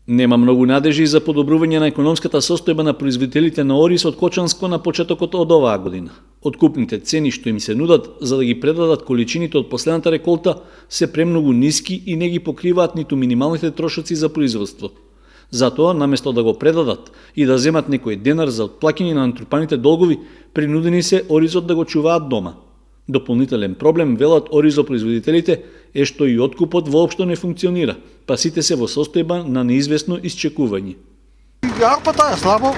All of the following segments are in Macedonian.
Нема многу надежи за подобрување на економската состојба на производителите на ориз од Кочанско на почетокот од оваа година. Откупните цени што им се нудат за да ги предадат количините од последната реколта се премногу ниски и не ги покриваат ниту минималните трошоци за производство. Затоа, наместо да го предадат и да земат некој денар за отплаќање на натрупаните долгови, принудени се оризот да го чуваат дома. Дополнителен проблем, велат оризопроизводителите, е што и откупот воопшто не функционира, па сите се во состојба на неизвестно исчекување. Арпата е слабо,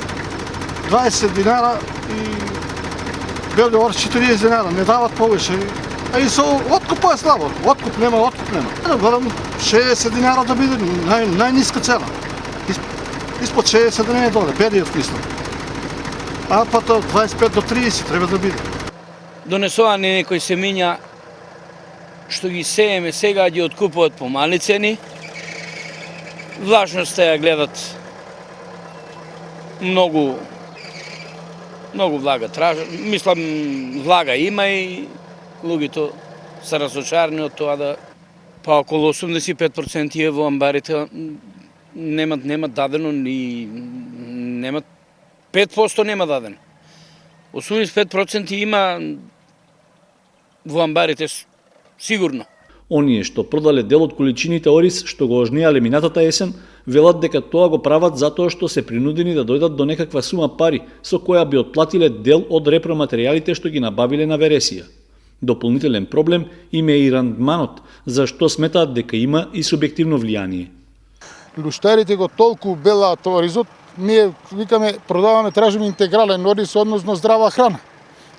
20 динара и белиот орз 40 динара, не дават повеќе. А и со откупот е слабо, откуп нема. Да гледам 60 динара да биде најниска цена. Испод 60 да не доде, бедиот мислам. Арпата 25 до 30 треба да биде. Донесувани некои семиња што ги сееме сега ги откупуваат по мали цени. Влажноста ја гледат многу влага тражат. Мислам, влага има и луѓето се разочарани од тоа да па околу 85% е во амбарите немат дадено ни немат 5% нема дадено. 85% има во амбарите сигурно. Оние што продале дел од количините ориз што го ожнеале минатата есен, велат дека тоа го прават затоа што се принудени да дојдат до некаква сума пари со која би отплатиле дел од репроматеријалите што ги набавиле на вересија. Дополнителен проблем им е и рандманот, зашто сметаат дека има и субјективно влијание. Луштарите го толку белаат оризот, ние викаме продаваме, тражиме интегрален ориз, односно здрава храна.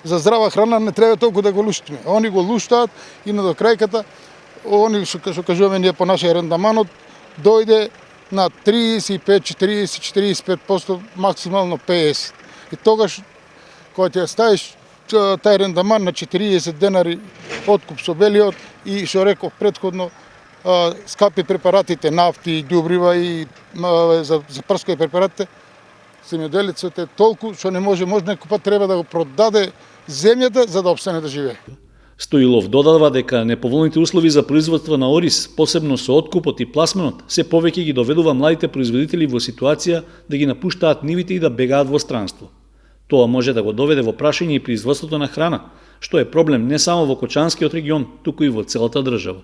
За здрава храна не треба толку да го луштиме. Они го луштаат и на до крајката, они што кажуваме ние по нашиот рендаманот, дојде на 35, 40, 45%, максимално 50%. И тогаш, кога ќе ставиш тај рендаман на 40 денари откуп со белиот и што реков претходно, скапи препаратите, нафти, ѓубрива и за прскови препаратите, земјоделецот е толку што не може некој пат треба да го продаде земјата за да опстане да живее. Стоилов додава дека неповолните услови за производство на ориз, посебно со откупот и пласменот, се повеќе ги доведува младите производители во ситуација да ги напуштаат нивите и да бегаат во странство. Тоа може да го доведе во прашање и производството на храна, што е проблем не само во Кочанскиот регион, туку и во целата држава.